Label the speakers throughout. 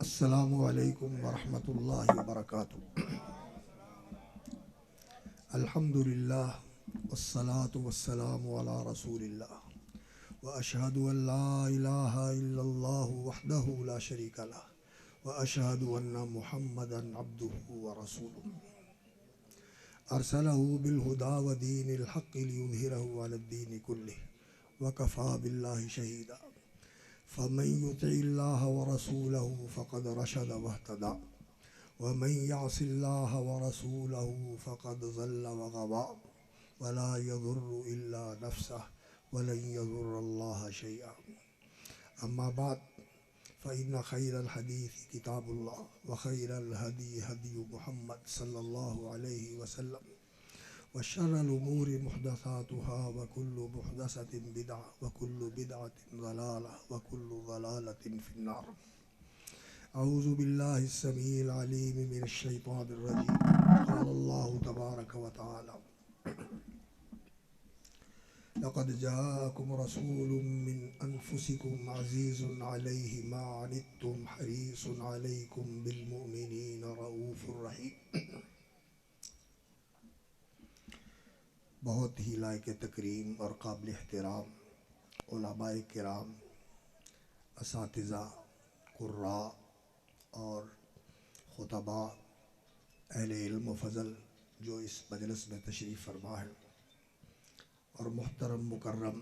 Speaker 1: السلام علیکم ورحمۃ اللہ وبرکاتہ۔ الحمدللہ والصلاة والسلام علی رسول اللہ واشہد ان لا الہ الا اللہ وحدہ لا شریک لہ واشہد ان محمدا عبدہ ورسولہ ارسلہ بالہدی ودین الحق لیظہرہ علی الدین کلہ وکفی باللہ شہیدا فمن یطع اللہ ورسولہ فقد رشد واہتدی ومن یعص اللہ ورسولہ فقد ضل وغوی ولا یضر الا نفسہ ولن یضر اللہ شیئا اما بعد فإن خیر الحدیث کتاب اللہ وخیر الہدی ہدی محمد صلی اللہ علیہ وسلم وشر الأمور محدثاتها وكل محدثة بدعة وكل بدعة ضلالة وكل ضلالة في النار أعوذ بالله السميع العليم من الشيطان الرجيم قال الله تبارك وتعالى لقد جاءكم رسول من أنفسكم عزيز عليه ما عنتم حريص عليكم بالمؤمنين رؤوف رحيم۔ بہت ہی لائق تکریم اور قابل احترام علماء کرام، اساتذہ، قراء اور خطباء، اہل علم و فضل جو اس مجلس میں تشریف فرما ہے، اور محترم مکرم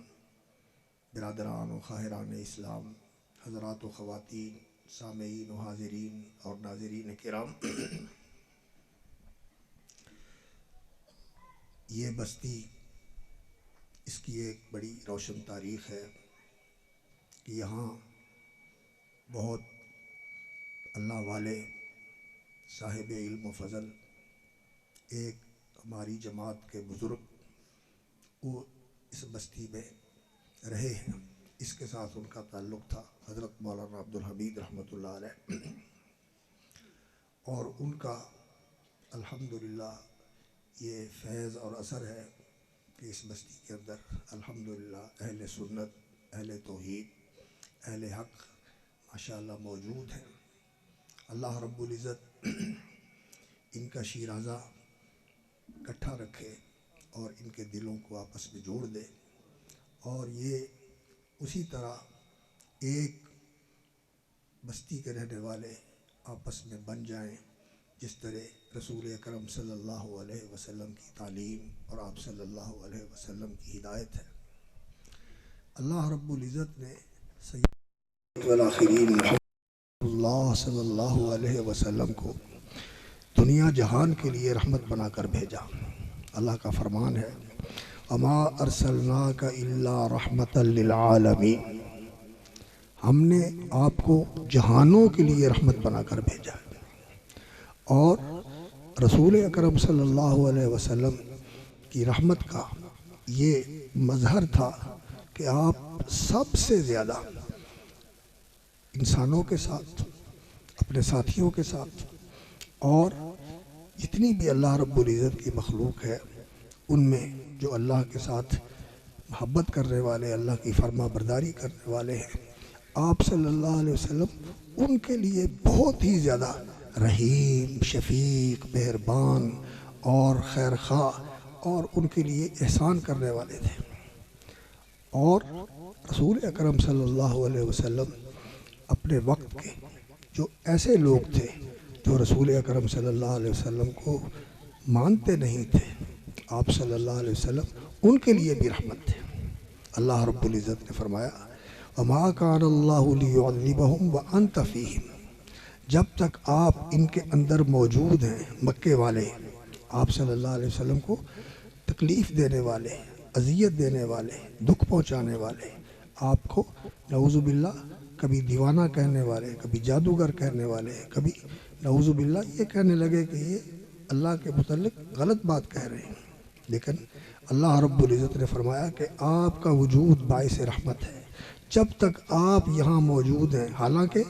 Speaker 1: برادران و خواہران اسلام، حضرات و خواتین، سامعین و حاضرین اور ناظرین کرام، یہ بستی، اس کی ایک بڑی روشن تاریخ ہے کہ یہاں بہت اللہ والے صاحب علم و فضل، ایک ہماری جماعت کے بزرگ، وہ اس بستی میں رہے ہیں۔ اس کے ساتھ ان کا تعلق تھا حضرت مولانا عبدالحمید رحمۃ اللہ علیہ، اور ان کا الحمدللہ یہ فیض اور اثر ہے کہ اس بستی کے اندر الحمدللہ اہل سنت، اہل توحید، اہل حق ماشاءاللہ موجود ہیں۔ اللہ رب العزت ان کا شیرازہ اکٹھا رکھے اور ان کے دلوں کو آپس میں جوڑ دے، اور یہ اسی طرح ایک بستی کے رہنے والے آپس میں بن جائیں جس طرح رسول اکرم صلی اللہ علیہ وسلم کی تعلیم اور آپ صلی اللہ علیہ وسلم کی ہدایت ہے۔ اللہ رب العزت نے سید والآخرین محمد اللہ صلی اللہ علیہ وسلم کو دنیا جہان کے لیے رحمت بنا کر بھیجا۔ اللہ کا فرمان ہے وَمَا أَرْسَلْنَاكَ إِلَّا رَحْمَةً لِلْعَالَمِينَ، ہم نے آپ کو جہانوں کے لیے رحمت بنا کر بھیجا ہے۔ اور رسول اکرم صلی اللہ علیہ وسلم کی رحمت کا یہ مظہر تھا کہ آپ سب سے زیادہ انسانوں کے ساتھ، اپنے ساتھیوں کے ساتھ، اور جتنی بھی اللہ رب العزت کی مخلوق ہے ان میں جو اللہ کے ساتھ محبت کرنے والے، اللہ کی فرما برداری کرنے والے ہیں، آپ صلی اللہ علیہ وسلم ان کے لیے بہت ہی زیادہ رحیم، شفیق، مہربان اور خیر خواہ اور ان کے لیے احسان کرنے والے تھے۔ اور رسول اکرم صلی اللہ علیہ وسلم اپنے وقت کے جو ایسے لوگ تھے جو رسول اکرم صلی اللہ علیہ وسلم کو مانتے نہیں تھے، آپ صلی اللہ علیہ وسلم ان کے لیے بھی رحمت تھے۔ اللہ رب العزت نے فرمایا وَمَا كَانَ اللَّهُ لِيُعَذِّبَهُمْ وَأَنْتَ فِيهِمْ، جب تک آپ ان کے اندر موجود ہیں، مکے والے آپ صلی اللہ علیہ وسلم کو تکلیف دینے والے، اذیت دینے والے، دکھ پہنچانے والے، آپ کو نعوذ باللہ کبھی دیوانہ کہنے والے، کبھی جادوگر کہنے والے، کبھی نعوذ باللہ یہ کہنے لگے کہ یہ اللہ کے متعلق غلط بات کہہ رہے ہیں، لیکن اللہ رب العزت نے فرمایا کہ آپ کا وجود باعث رحمت ہے جب تک آپ یہاں موجود ہیں۔ حالانکہ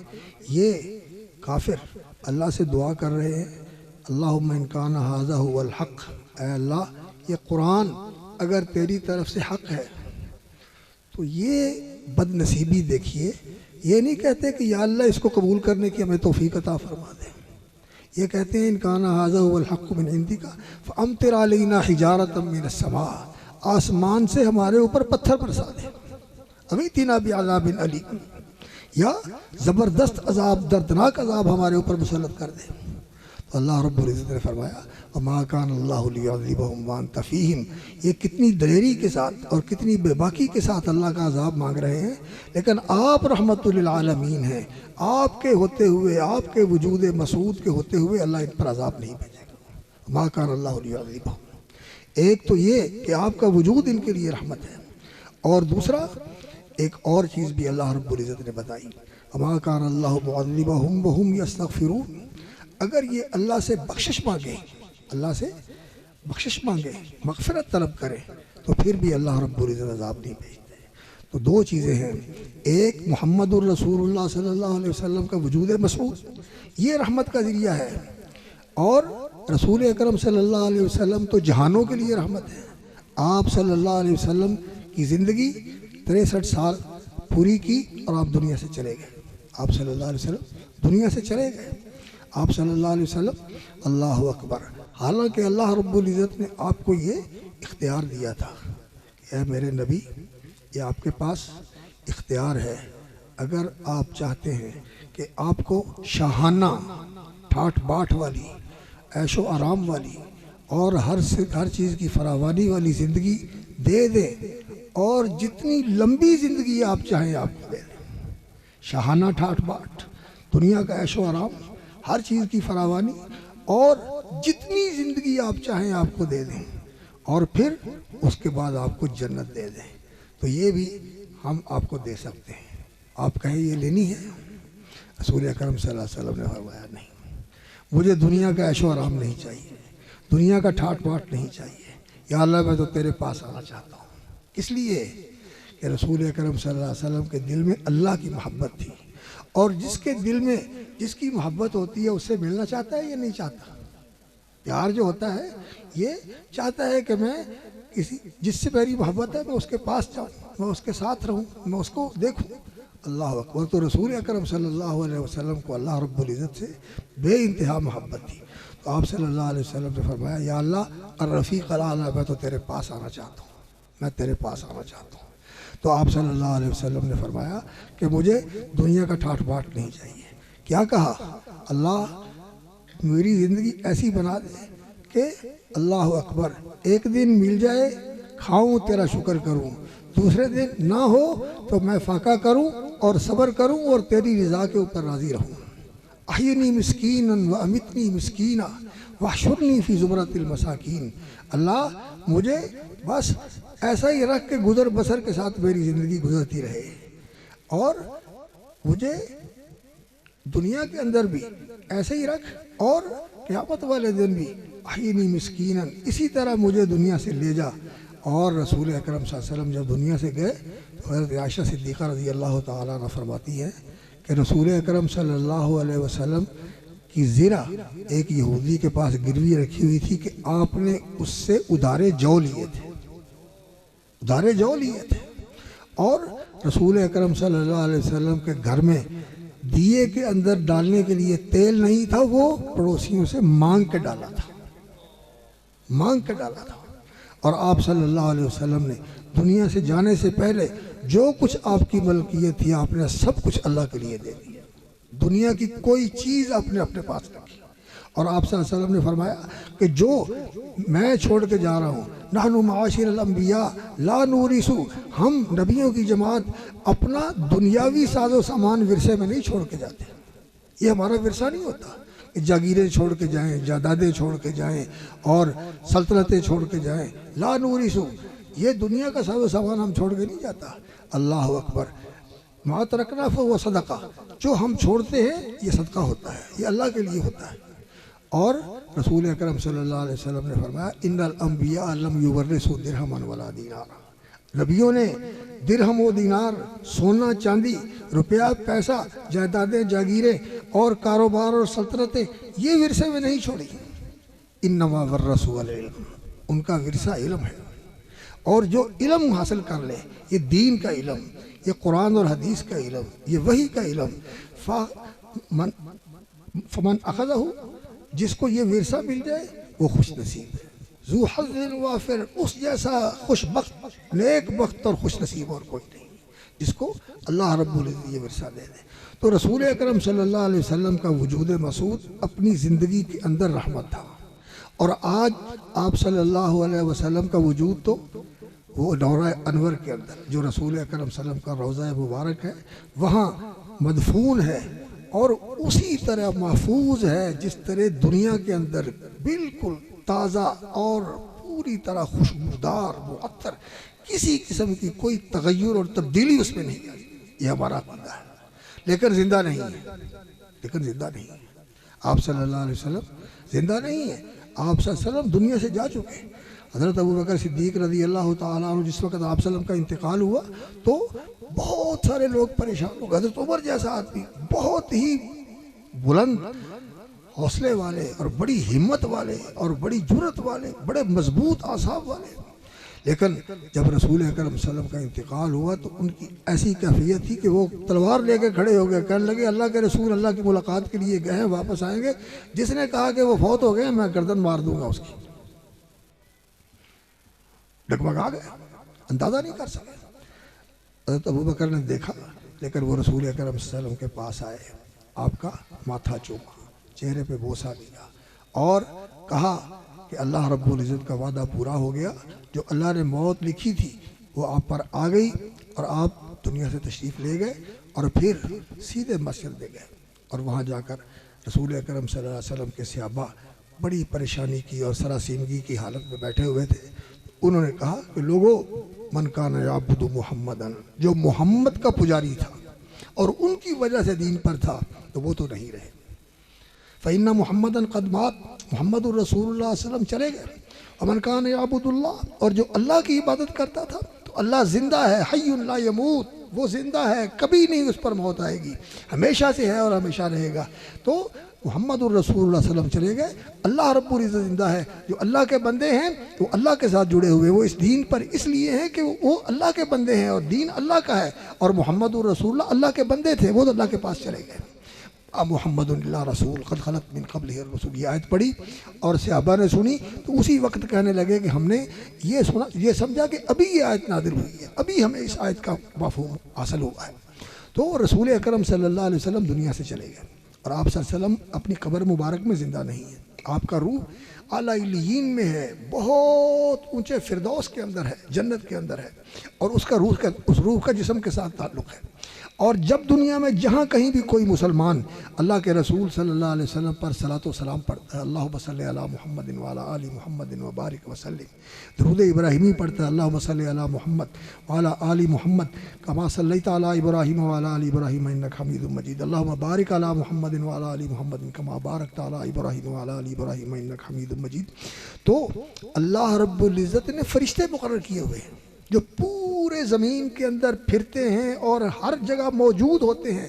Speaker 1: یہ کافر اللہ سے دعا کر رہے ہیں اللہم ان کان ھذا ھو الحق، اے اللہ یہ قرآن اگر تیری طرف سے حق ہے تو یہ بد نصیبی دیکھیے یہ نہیں کہتے کہ یا اللہ اس کو قبول کرنے کی ہمیں توفیق عطا فرما دے، یہ کہتے ہیں ان کان ھذا ھو الحق من عندک فامطر علینا حجارۃ من السماء، آسمان سے ہمارے اوپر پتھر برسا دے، امیتنا بعذاب علیم، یا زبردست عذاب، دردناک عذاب ہمارے اوپر مسلط کر دے۔ تو اللہ رب العزت نے فرمایا وما کان اللہ لیعذبہم وانت فیہم، یہ کتنی دلیری کے ساتھ اور کتنی بے باکی کے ساتھ اللہ کا عذاب مانگ رہے ہیں، لیکن آپ رحمت للعالمین ہیں، آپ کے ہوتے ہوئے، آپ کے وجود مسعود کے ہوتے ہوئے اللہ ان پر عذاب نہیں بھیجے گا۔ وما کان اللہ لیعذبہم، ایک تو یہ کہ آپ کا وجود ان کے لیے رحمت ہے، اور دوسرا ایک اور چیز بھی اللہ رب العزت نے بتائی، وما کان اللہ معذبہم وہم یستغفرون، اگر یہ اللہ سے بخشش مانگے، اللہ سے بخشش مانگے، مغفرت طلب کرے، تو پھر بھی اللہ رب العزت عذاب نہیں بھیجتے۔ تو دو چیزیں ہیں، ایک محمد الرسول اللہ صلی اللہ علیہ وسلم کا وجود مسعود، یہ رحمت کا ذریعہ ہے، اور رسول اکرم صلی اللہ علیہ وسلم تو جہانوں کے لیے رحمت ہے۔ آپ صلی اللہ علیہ وسلم کی زندگی 63 سال پوری کی اور آپ دنیا سے چلے گئے، آپ صلی اللہ علیہ وسلم دنیا سے چلے گئے، آپ صلی اللہ علیہ وسلم، اللہ اکبر، حالانکہ اللہ رب العزت نے آپ کو یہ اختیار دیا تھا کہ اے میرے نبی، یہ آپ کے پاس اختیار ہے، اگر آپ چاہتے ہیں کہ آپ کو شاہانہ ٹھاٹ باٹھ والی، عیش و آرام والی اور ہر چیز کی فراوانی والی زندگی دے دے، اور جتنی لمبی زندگی آپ چاہیں آپ کو دے دیں، شاہانہ ٹھاٹ باٹھ، دنیا کا عیش و آرام، ہر چیز کی فراوانی، اور جتنی زندگی آپ چاہیں آپ کو دے دیں، اور پھر اس کے بعد آپ کو جنت دے دیں، تو یہ بھی ہم آپ کو دے سکتے ہیں۔ آپ کہیں یہ لینی ہے؟ رسول اکرم صلی اللہ علیہ وسلم نے فرمایا نہیں، مجھے دنیا کا عیش و آرام نہیں چاہیے، دنیا کا ٹھاٹ باٹ نہیں چاہیے، یا اللہ میں تو تیرے پاس آنا چاہتا ہوں۔ اس لیے کہ رسول اکرم صلی اللہ علیہ وسلم کے دل میں اللہ کی محبت تھی، اور جس کے دل میں جس کی محبت ہوتی ہے اس سے ملنا چاہتا ہے یا نہیں چاہتا؟ پیار جو ہوتا ہے یہ چاہتا ہے کہ میں جس سے میری محبت ہے میں اس کے پاس جاؤں، میں اس کے ساتھ رہوں، میں اس کو دیکھوں۔ اللہ اکبر۔ تو رسول اکرم صلی اللہ علیہ وسلم کو اللہ رب العزت سے بے انتہا محبت تھی، تو آپ صلی اللہ علیہ وسلم نے فرمایا یا اللہ الرفیق الاعلیٰ، میں تو تیرے پاس آنا چاہتا ہوں، میں تیرے پاس آنا چاہتا ہوں۔ تو آپ صلی اللہ علیہ وسلم نے فرمایا کہ مجھے دنیا کا ٹھاٹ باٹ نہیں چاہیے۔ کیا کہا؟ اللہ میری زندگی ایسی بنا دے کہ اللہ اکبر، ایک دن مل جائے کھاؤں تیرا شکر کروں، دوسرے دن نہ ہو تو میں فاقہ کروں اور صبر کروں اور تیری رضا کے اوپر راضی رہوں۔ احینی مسکینا وامیتنی مسکینا واحشرنی فی زمرۃ المساکین، اللہ مجھے بس ایسا ہی رکھ کے گزر بسر کے ساتھ میری زندگی گزرتی رہے، اور مجھے دنیا کے اندر بھی ایسے ہی رکھ، اور قیامت والے دن بھی احینی مسکینا، اسی طرح مجھے دنیا سے لے جا۔ اور رسول اکرم صلی اللہ علیہ وسلم جب دنیا سے گئے تو حضرت عائشہ صدیقہ رضی اللہ تعالیٰ عنہ فرماتی ہیں کہ رسول اکرم صلی اللہ علیہ وسلم کی زرہ ایک یہودی کے پاس گروی رکھی ہوئی تھی کہ آپ نے اس سے ادارے جو لیے تھے، ادارے جو لیے تھے، اور رسول اکرم صلی اللہ علیہ وسلم کے گھر میں دیے کے اندر ڈالنے کے لیے تیل نہیں تھا، وہ پڑوسیوں سے مانگ کے ڈالا تھا، مانگ کے ڈالا تھا۔ اور آپ صلی اللہ علیہ وسلم نے دنیا سے جانے سے پہلے جو کچھ آپ کی ملکیت تھی آپ نے سب کچھ اللہ کے لیے دے دیا، دنیا کی کوئی چیز آپ نے اپنے پاس رکھی۔ اور آپ صلی اللہ علیہ وسلم نے فرمایا کہ جو میں چھوڑ کے جا رہا ہوں، نحن معاشر الانبیاء لا نورث، ہم نبیوں کی جماعت اپنا دنیاوی ساز و سامان ورثے میں نہیں چھوڑ کے جاتے، یہ ہمارا ورثہ نہیں ہوتا کہ جاگیریں چھوڑ کے جائیں، جائیدادیں چھوڑ کے جائیں اور سلطنتیں چھوڑ کے جائیں، لا نورث، یہ دنیا کا ساز و سامان ہم چھوڑ کے نہیں جاتا۔ اللہ اکبر۔ ما ترکنا فہو صدقہ، جو ہم چھوڑتے ہیں یہ صدقہ ہوتا ہے، یہ اللہ کے لیے ہوتا ہے۔ اور رسول اکرم صلی اللہ علیہ وسلم نے فرمایا ان الانبیاء لم یورثوا درہما ولا دینارا، نبیوں نے درہم و دینار، سونا چاندی، روپیہ پیسہ، جائیدادیں جاگیریں اور کاروبار اور سلطنتیں یہ ورثے میں نہیں چھوڑی۔ انما ورثوا العلم، ان کا ورثہ علم ہے، اور جو علم حاصل کر لے، یہ دین کا علم، یہ قرآن اور حدیث کا علم، یہ وحی کا علم، فمن اخذہ، جس کو یہ ورثہ مل جائے وہ خوش نصیب ہے۔ ذو حظ وافر، اس جیسا خوش بخت، نیک بخت اور خوش نصیب اور کوئی نہیں جس کو اللہ رب العزت یہ ورثہ دے دے۔ تو رسول اکرم صلی اللہ علیہ وسلم کا وجود مسعود اپنی زندگی کے اندر رحمت تھا، اور آج آپ صلی اللہ علیہ وسلم کا وجود تو وہ دورہ انور کے اندر جو رسول اکرم صلی اللہ علیہ وسلم کا روضہ مبارک ہے وہاں مدفون ہے، اور اسی طرح محفوظ ہے جس طرح دنیا کے اندر بالکل تازہ اور پوری طرح خوشبودار معطر، کسی قسم کی کوئی تغیر اور تبدیلی اس میں نہیں آئی۔ یہ ہمارا عقیدہ ہے، لیکن زندہ نہیں ہے، آپ صلی اللہ علیہ وسلم زندہ نہیں ہے۔ آپ صلی اللہ علیہ وسلم دنیا سے جا چکے ہیں۔ حضرت ابوبکر صدیق رضی اللہ تعالیٰ عنہ جس وقت آپ صلی اللہ علیہ وسلم کا انتقال ہوا تو بہت سارے لوگ پریشان ہو گئے۔ حضرت عمر جیسا آدمی، بہت ہی بلند حوصلے والے اور بڑی ہمت والے اور بڑی جرأت والے، بڑے مضبوط اعصاب والے، لیکن جب رسول اکرم صلی اللہ علیہ وسلم کا انتقال ہوا تو ان کی ایسی کیفیت تھی کہ وہ تلوار لے کے کھڑے ہو گئے، کہنے لگے اللہ کے رسول اللہ کی ملاقات کے لیے گئے ہیں، واپس آئیں گے، جس نے کہا کہ وہ فوت ہو گئے میں گردن مار دوں گا اس کی۔ ڈگمگا گئے، اندازہ نہیں کر سکے۔ حضرت ابوبکر نے دیکھا، لیکن وہ رسول اکرم صلی اللہ علیہ وسلم کے پاس آئے، آپ کا ماتھا چوما، چہرے پہ بوسہ لیا اور کہا کہ اللہ رب العزت کا وعدہ پورا ہو گیا، جو اللہ نے موت لکھی تھی وہ آپ پر آ گئی، اور آپ دنیا سے تشریف لے گئے، اور پھر سیدھے مسجد لے گئے، اور وہاں جا کر رسول اکرم صلی اللہ علیہ وسلم کے صحابہ بڑی پریشانی کی اور سراسیمگی کی حالت میں بیٹھے ہوئے تھے۔ انہوں نے کہا کہ لوگو، من کان یعبد محمدن، جو محمد کا پجاری تھا اور ان کی وجہ سے دین پر تھا تو وہ تو نہیں رہے۔ فإن محمدن قد مات، محمد الرسول اللہ صلی اللہ علیہ وسلم چلے گئے۔ ومن کان یعبد اللہ، اور جو اللہ کی عبادت کرتا تھا تو اللہ زندہ ہے، حی لا یموت، وہ زندہ ہے، کبھی نہیں اس پر موت آئے گی، ہمیشہ سے ہے اور ہمیشہ رہے گا۔ تو محمد الرسول اللہ صلی اللہ علیہ وسلم چلے گئے، اللہ رب العزت زندہ ہے۔ جو اللہ کے بندے ہیں وہ اللہ کے ساتھ جڑے ہوئے، وہ اس دین پر اس لیے ہیں کہ وہ اللہ کے بندے ہیں اور دین اللہ کا ہے، اور محمد الرسول اللہ اللہ کے بندے تھے، وہ تو اللہ کے پاس چلے گئے۔ محمد اللہ رسول قد خلت من قبلہ الرسول، یہ آیت پڑھی اور صحابہ نے سنی تو اسی وقت کہنے لگے کہ ہم نے یہ سنا، یہ سمجھا کہ ابھی یہ آیت نازل ہوئی ہے، ابھی ہمیں اس آیت کا مفہوم حاصل ہوا ہے۔ تو رسول اکرم صلی اللہ علیہ وسلم دنیا سے چلے گئے، اور آپ صلی اللہ علیہ وسلم اپنی قبر مبارک میں زندہ نہیں ہے۔ آپ کا روح اعلیٰ علیین میں ہے، بہت اونچے فردوس کے اندر ہے، جنت کے اندر ہے، اور اس روح کا جسم کے ساتھ تعلق ہے۔ اور جب دنیا میں جہاں کہیں بھی کوئی مسلمان اللہ کے رسول صلی اللہ علیہ وسلم پر صلاۃ و سلام پڑھتا ہے، اللہم صلی علی محمد وعلی آل محمد وبارک وسلم، درود ابراہیمی پڑھتا ہے، اللہم صلی علی محمد وعلی آل محمد کما صلیت علی ابراہیم وعلی آل ابراہیم انک حمید مجید، اللہم بارک علی محمد وعلی آل محمد کما بارکت علی ابراہیم وعلی آل ابراہیم انک حمید مجید۔ تو اللہ رب العزت نے فرشتے مقرر کیے ہوئے ہیں جو پورے زمین کے اندر پھرتے ہیں اور ہر جگہ موجود ہوتے ہیں،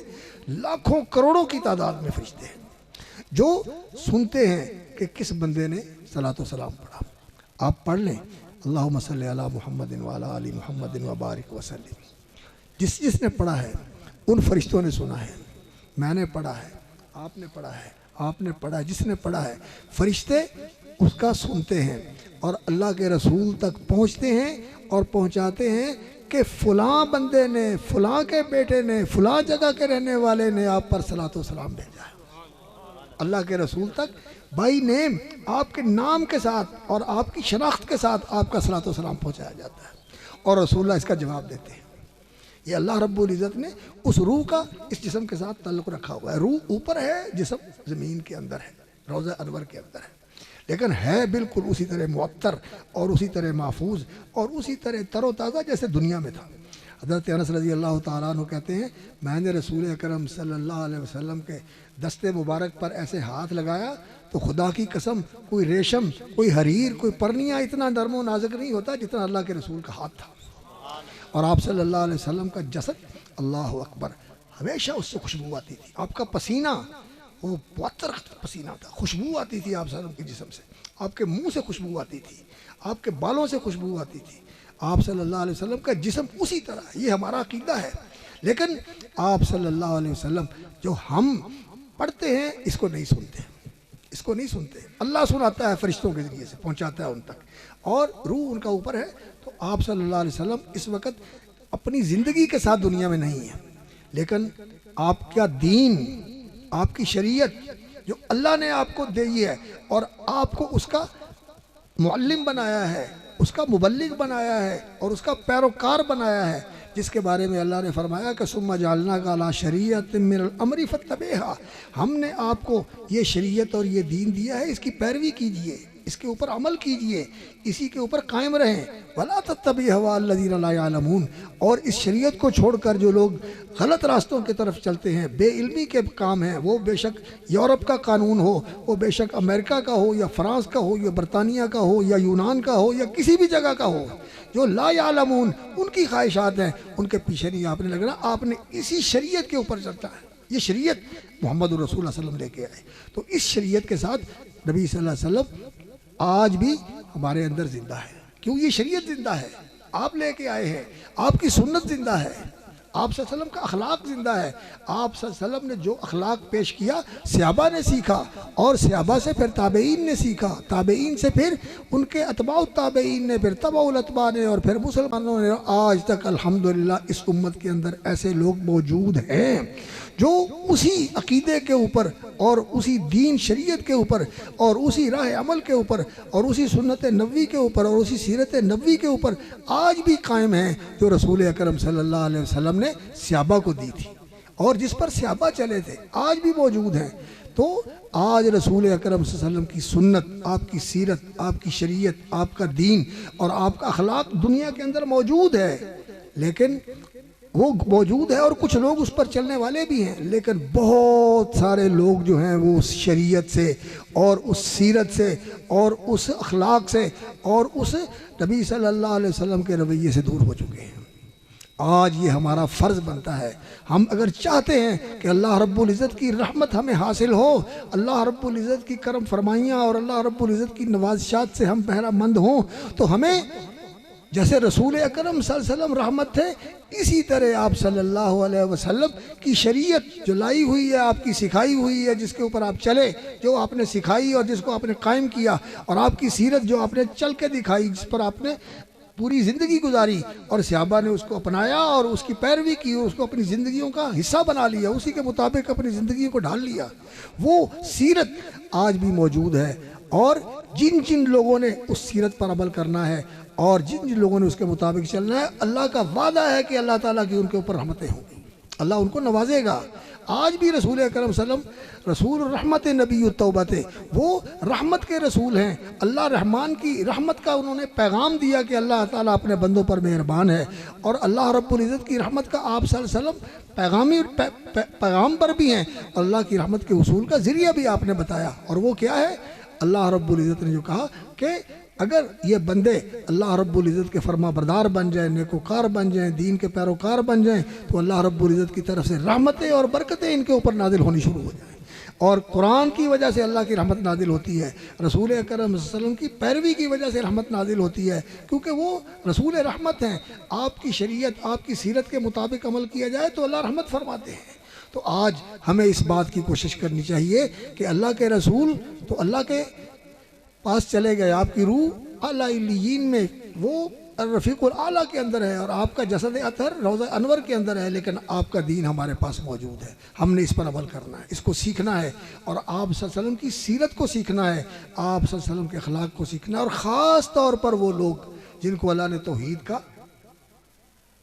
Speaker 1: لاکھوں کروڑوں کی تعداد میں فرشتے ہیں جو سنتے ہیں کہ کس بندے نے صلاۃ و سلام پڑھا۔ آپ پڑھ لیں اللہم صلی علی محمد وعلی آل محمد وبارک وسلم، جس نے پڑھا ہے ان فرشتوں نے سنا ہے، میں نے پڑھا ہے، آپ نے پڑھا ہے، آپ نے پڑھا ہے، جس نے پڑھا ہے، فرشتے اس کا سنتے ہیں اور اللہ کے رسول تک پہنچتے ہیں اور پہنچاتے ہیں کہ فلاں بندے نے، فلاں کے بیٹے نے، فلاں جگہ کے رہنے والے نے آپ پر صلاۃ و سلام بھیجا ہے۔ اللہ کے رسول تک بائی نیم، آپ کے نام کے ساتھ اور آپ کی شناخت کے ساتھ آپ کا صلاۃ و سلام پہنچایا جاتا ہے، اور رسول اللہ اس کا جواب دیتے ہیں۔ یہ اللہ رب العزت نے اس روح کا اس جسم کے ساتھ تعلق رکھا ہوا ہے۔ روح اوپر ہے، جسم زمین کے اندر ہے، روضہ انور کے اندر ہے، لیکن ہے بالکل اسی طرح معطر اور اسی طرح محفوظ اور اسی طرح تر و تازہ جیسے دنیا میں تھا۔ حضرت انس رضی اللہ تعالیٰ عنہ کہتے ہیں میں نے رسول اکرم صلی اللہ علیہ وسلم کے دستے مبارک پر ایسے ہاتھ لگایا تو خدا کی قسم کوئی ریشم، کوئی حریر، کوئی پرنیا اتنا نرم و نازک نہیں ہوتا جتنا اللہ کے رسول کا ہاتھ تھا، اور آپ صلی اللہ علیہ وسلم کا جسد، اللہ اکبر، ہمیشہ اس سے خوشبو آتی تھی۔ آپ کا پسینہ وہ معطر پسینہ تھا، خوشبو آتی تھی آپ صلی اللہ علیہ وسلم کے جسم سے، آپ کے منہ سے خوشبو آتی تھی، آپ کے بالوں سے خوشبو آتی تھی، آپ صلی اللہ علیہ وسلم کا جسم اسی طرح، یہ ہمارا عقیدہ ہے، لیکن آپ صلی اللہ علیہ وسلم جو ہم پڑھتے ہیں اس کو نہیں سنتے، اس کو نہیں سنتے، اللہ سناتا ہے فرشتوں کے ذریعے سے پہنچاتا ہے ان تک، اور روح ان کا اوپر ہے۔ تو آپ صلی اللہ علیہ وسلم اس وقت اپنی زندگی کے ساتھ دنیا میں نہیں ہیں، لیکن آپ کا دین، آپ کی شریعت جو اللہ نے آپ کو دی ہے اور آپ کو اس کا معلم بنایا ہے، اس کا مبلغ بنایا ہے اور اس کا پیروکار بنایا ہے، جس کے بارے میں اللہ نے فرمایا کہ ثم جعلناک علی شریعۃ من الامر فتبعھا، ہم نے آپ کو یہ شریعت اور یہ دین دیا ہے، اس کی پیروی کیجئے، اس کے اوپر عمل کیجئے، اسی کے اوپر قائم رہیں، ولا تتبع هوا الذین لا يعلمون، اور اس شریعت کو چھوڑ کر جو لوگ غلط راستوں کی طرف چلتے ہیں، بے علمی کے کام ہیں، وہ بے شک یورپ کا قانون ہو، وہ بے شک امریکہ کا ہو یا فرانس کا ہو یا برطانیہ کا ہو یا یونان کا ہو یا کسی بھی جگہ کا ہو، جو لا یعلمون ان کی خواہشات ہیں، ان کے پیچھے نہیں آپ نے لگنا، آپ نے اسی شریعت کے اوپر چلتا ہے۔ یہ شریعت محمد رسول اللہ صلی اللہ علیہ وسلم لے کے آئے، تو اس شریعت کے ساتھ نبی صلی اللہ علیہ وسلم آج بھی ہمارے اندر زندہ ہے، کیوں؟ یہ شریعت زندہ ہے، آپ لے کے آئے ہیں، آپ کی سنت زندہ ہے، آپ صلی اللہ علیہ وسلم کا اخلاق زندہ ہے، آپ صلی اللہ علیہ وسلم نے جو اخلاق پیش کیا صحابہ نے سیکھا، اور صحابہ سے پھر تابعین نے سیکھا، تابعین سے پھر ان کے اتباع التابعین نے، پھر تبع الاتباع نے، اور پھر مسلمانوں نے، آج تک الحمدللہ اس امت کے اندر ایسے لوگ موجود ہیں جو اسی عقیدے کے اوپر اور اسی دین شریعت کے اوپر اور اسی راہ عمل کے اوپر اور اسی سنت نبوی کے اوپر اور اسی سیرت نبوی کے اوپر آج بھی قائم ہیں، جو رسول اکرم صلی اللہ علیہ وسلم نے صحابہ کو دی تھی اور جس پر صحابہ چلے تھے، آج بھی موجود ہیں۔ تو آج رسول اکرم صلی اللہ علیہ وسلم کی سنت، آپ کی سیرت، آپ کی شریعت، آپ کا دین اور آپ کا اخلاق دنیا کے اندر موجود ہے، لیکن وہ موجود ہے اور کچھ لوگ اس پر چلنے والے بھی ہیں، لیکن بہت سارے لوگ جو ہیں وہ اس شریعت سے اور اس سیرت سے اور اس اخلاق سے اور اس نبی صلی اللہ علیہ وسلم کے رویے سے دور ہو چکے ہیں۔ آج یہ ہمارا فرض بنتا ہے، ہم اگر چاہتے ہیں کہ اللہ رب العزت کی رحمت ہمیں حاصل ہو، اللہ رب العزت کی کرم فرمائیاں اور اللہ رب العزت کی نوازشات سے ہم بہرہ مند ہوں، تو ہمیں جیسے رسول اکرم صلی اللہ علیہ وسلم رحمت تھے، اسی طرح آپ صلی اللہ علیہ وسلم کی شریعت جو لائی ہوئی ہے، آپ کی سکھائی ہوئی ہے، جس کے اوپر آپ چلے، جو آپ نے سکھائی اور جس کو آپ نے قائم کیا، اور آپ کی سیرت جو آپ نے چل کے دکھائی، جس پر آپ نے پوری زندگی گزاری اور صحابہ نے اس کو اپنایا اور اس کی پیروی کی، اس کو اپنی زندگیوں کا حصہ بنا لیا، اسی کے مطابق اپنی زندگیوں کو ڈھال لیا، وہ سیرت آج بھی موجود ہے۔ اور جن جن لوگوں نے اس سیرت پر عمل کرنا ہے اور جن جن لوگوں نے اس کے مطابق چلنا ہے، اللہ کا وعدہ ہے کہ اللہ تعالیٰ کی ان کے اوپر رحمتیں ہوں گی، اللہ ان کو نوازے گا۔ آج بھی رسول اکرم صلی اللہ علیہ وسلم رسول رحمت نبی التوبہ تھے، وہ رحمت کے رسول ہیں، اللہ رحمان کی رحمت کا انہوں نے پیغام دیا کہ اللہ تعالیٰ اپنے بندوں پر مہربان ہے، اور اللہ رب العزت کی رحمت کا آپ صلی اللہ علیہ وسلم پیغام پر بھی ہیں، اور اللہ کی رحمت کے حصول کا ذریعہ بھی آپ نے بتایا، اور وہ کیا ہے؟ اللہ رب العزت نے جو کہا کہ اگر یہ بندے اللہ رب العزت کے فرما بردار بن جائیں، نیکوکار بن جائیں، دین کے پیروکار بن جائیں، تو اللہ رب العزت کی طرف سے رحمتیں اور برکتیں ان کے اوپر نازل ہونی شروع ہو جائیں، اور قرآن کی وجہ سے اللہ کی رحمت نازل ہوتی ہے، رسول اکرم صلی اللہ علیہ وسلم کی پیروی کی وجہ سے رحمت نازل ہوتی ہے، کیونکہ وہ رسول رحمت ہیں۔ آپ کی شریعت، آپ کی سیرت کے مطابق عمل کیا جائے تو اللہ رحمت فرماتے ہیں۔ تو آج ہمیں اس بات کی کوشش کرنی چاہیے کہ اللہ کے رسول تو اللہ کے پاس چلے گئے، آپ کی روح اعلیٰ علیین میں وہ رفیق الاعلیٰ کے اندر ہے، اور آپ کا جسد اطہر روضہ انور کے اندر ہے، لیکن آپ کا دین ہمارے پاس موجود ہے، ہم نے اس پر عمل کرنا ہے، اس کو سیکھنا ہے، اور آپ صلی اللہ علیہ وسلم کی سیرت کو سیکھنا ہے، آپ صلی اللہ علیہ وسلم کے اخلاق کو سیکھنا ہے، اور خاص طور پر وہ لوگ جن کو اللہ نے توحید کا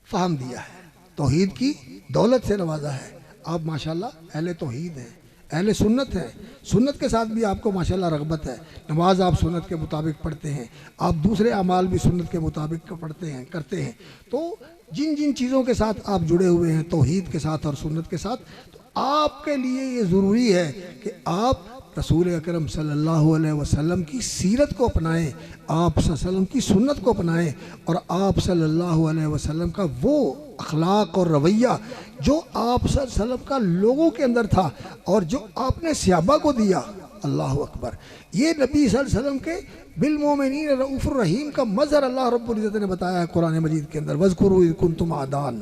Speaker 1: فہم دیا ہے، توحید کی دولت سے نوازا ہے۔ آپ ماشاءاللہ اہل توحید ہیں، اہل سنت ہیں، سنت کے ساتھ بھی آپ کو ماشاءاللہ رغبت ہے، نماز آپ سنت کے مطابق پڑھتے ہیں، آپ دوسرے اعمال بھی سنت کے مطابق پڑھتے ہیں، کرتے ہیں، تو جن جن چیزوں کے ساتھ آپ جڑے ہوئے ہیں توحید کے ساتھ اور سنت کے ساتھ، تو آپ کے لیے یہ ضروری ہے کہ آپ رسول اکرم صلی اللہ علیہ وسلم کی سیرت کو اپنائیں، آپ صلی اللہ علیہ وسلم کی سنت کو اپنائیں، اور آپ صلی اللہ علیہ وسلم کا وہ اخلاق اور رویہ جو آپ صلی اللہ علیہ وسلم کا لوگوں کے اندر تھا اور جو آپ نے صحابہ کو دیا، اللہ اکبر، یہ نبی صلی اللہ علیہ وسلم کے بالمومنین رؤوف الرحیم کا مظہر اللہ رب العزت نے بتایا ہے قرآن مجید کے اندر۔ وَاذْكُرُوا إِذْ كُنْتُمْ أَعْدَاءً،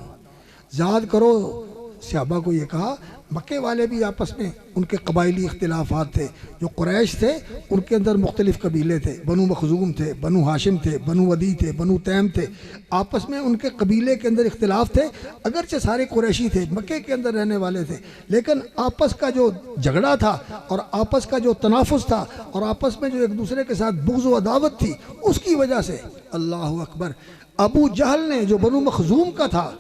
Speaker 1: یاد کرو، صحابہ کو یہ کہا، مکے والے بھی آپس میں ان کے قبائلی اختلافات تھے، جو قریش تھے ان کے اندر مختلف قبیلے تھے، بنو مخزوم تھے، بنو ہاشم تھے، بنو ودی تھے، بنو تیم تھے، آپس میں ان کے قبیلے کے اندر اختلاف تھے، اگرچہ سارے قریشی تھے، مکے کے اندر رہنے والے تھے، لیکن آپس کا جو جھگڑا تھا اور آپس کا جو تنافس تھا اور آپس میں جو ایک دوسرے کے ساتھ بغض و عداوت تھی، اس کی وجہ سے اللہ اکبر ابو جہل نے جو بنو مخزوم کا تھا،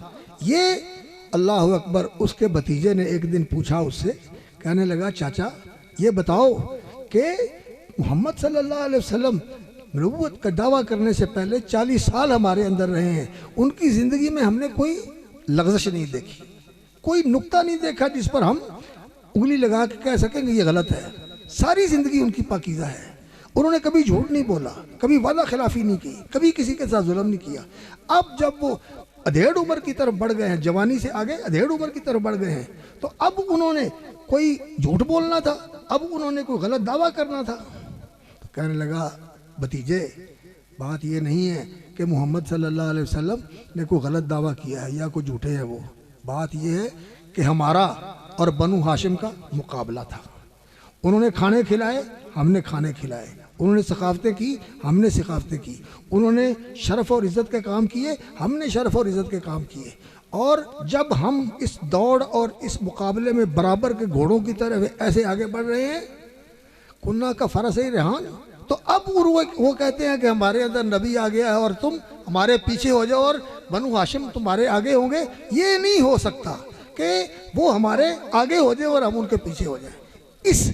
Speaker 1: یہ اللہ اکبر اس کے بھتیجے نے ایک دن پوچھا اس سے، کہنے لگا چاچا یہ بتاؤ کہ محمد صلی اللہ علیہ وسلم نبوت کا دعویٰ کرنے سے پہلے 40 سال ہمارے اندر رہے ہیں، ان کی زندگی میں ہم نے کوئی لغزش نہیں دیکھی، کوئی نقطہ نہیں دیکھا جس پر ہم انگلی لگا کے کہہ سکیں کہ یہ غلط ہے، ساری زندگی ان کی پاکیزہ ہے، انہوں نے کبھی جھوٹ نہیں بولا، کبھی وعدہ خلافی نہیں کی، کبھی کسی کے ساتھ ظلم نہیں کیا۔ اب جب وہ ادھیڑ عمر کی طرف بڑھ گئے ہیں، جوانی سے آگے ادھیڑ عمر کی طرف بڑھ گئے ہیں، تو اب انہوں نے کوئی جھوٹ بولنا تھا، اب انہوں نے کوئی غلط دعویٰ کرنا تھا۔ تو کہنے لگا بھتیجے بات یہ نہیں ہے کہ محمد صلی اللہ علیہ وسلم نے کوئی غلط دعویٰ کیا ہے یا کوئی جھوٹے ہے، وہ بات یہ ہے کہ ہمارا اور بنو ہاشم کا مقابلہ تھا، انہوں نے کھانے کھلائے، ہم نے کھانے کھلائے، انہوں نے ثقافتیں کی، ہم نے ثقافتیں کی، انہوں نے شرف اور عزت کے کام کیے، ہم نے شرف اور عزت کے کام کیے، اور جب ہم اس دوڑ اور اس مقابلے میں برابر کے گھوڑوں کی طرف ایسے آگے بڑھ رہے ہیں، کنہ کا فرس ہی رہان، تو اب وہ کہتے ہیں کہ ہمارے اندر نبی آ گیا ہے اور تم ہمارے پیچھے ہو جاؤ اور بنو ہاشم تمہارے آگے ہوں گے، یہ نہیں ہو سکتا کہ وہ ہمارے آگے ہو جائے اور ہم ان کے پیچھے ہو جائیں۔ اس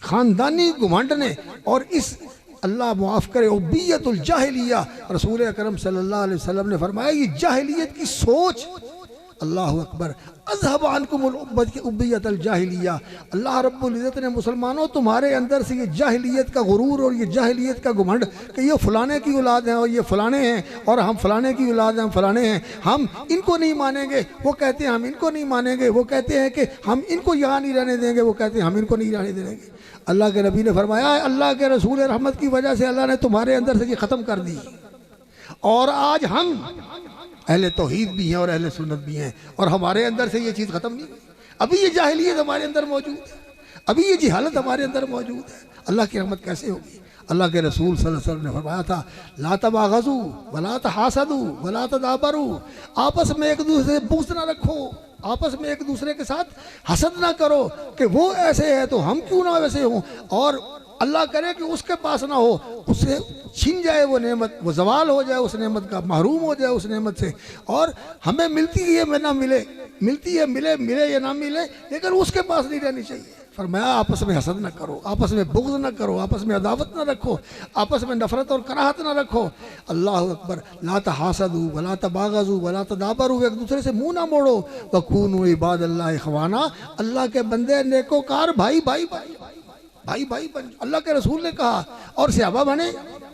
Speaker 1: خاندانی گھمنڈ نے اور اس اللہ معاف کرے عبیت الجاہلیہ، رسول اکرم صلی اللہ علیہ وسلم نے فرمایا یہ جاہلیت کی سوچ، اللہ اکبر، اذهب عنکم عبیت الجاہلیہ، اللہ رب العزت نے مسلمانوں تمہارے اندر سے یہ جاہلیت کا غرور اور یہ جاہلیت کا گھمنڈ کہ یہ فلانے کی اولاد ہیں اور یہ فلانے ہیں اور ہم فلانے کی اولاد ہیں، ہم فلانے ہیں، ہم ان کو نہیں مانیں گے، وہ کہتے ہیں ہم ان کو نہیں مانیں گے، وہ کہتے ہیں کہ ہم ان کو یہاں نہیں رہنے دیں گے، وہ کہتے ہیں ہم ان کو نہیں رہنے دیں گے۔ اللہ کے نبی نے فرمایا اللہ کے رسول رحمت کی وجہ سے اللہ نے تمہارے اندر سے یہ ختم کر دی، اور آج ہم اہل توحید بھی ہیں اور اہل سنت بھی ہیں اور ہمارے اندر سے یہ چیز ختم نہیں ہوئی، ابھی یہ جاہلیت ہمارے اندر موجود ہے، ابھی یہ جہالت ہمارے اندر موجود ہے۔ اللہ کی رحمت کیسے ہوگی؟ اللہ کے رسول صلی اللہ علیہ وسلم نے فرمایا تھا لا تباغضوا ولا تحاسدوا ولا تدابروا، آپس میں ایک دوسرے سے بغض نہ رکھو، آپس میں ایک دوسرے کے ساتھ حسد نہ کرو کہ وہ ایسے ہے تو ہم کیوں نہ ویسے ہوں، اور اللہ کرے کہ اس کے پاس نہ ہو، اس سے چھن جائے وہ نعمت، وہ زوال ہو جائے اس نعمت کا، محروم ہو جائے اس نعمت سے، اور ہمیں ملتی ہے نہ ملے، ملتی ہے ملے یا نہ ملے، لیکن اس کے پاس نہیں رہنی چاہیے۔ فرمایا آپس میں حسد نہ کرو، آپس میں بغض نہ کرو، آپس میں عداوت نہ رکھو، آپس میں نفرت اور کراہت نہ رکھو۔ اللہ اکبر، لا تحاسدوا ولا تباغضوا ولا تدابروا، ایک دوسرے سے منہ نہ موڑو، وکونوا عباد اللہ اخوانا، اللہ کے بندے نیکوکار بھائی بھائی بھائی بھائی بھائی بن، اللہ کے رسول نے کہا، اور صحابہ بنے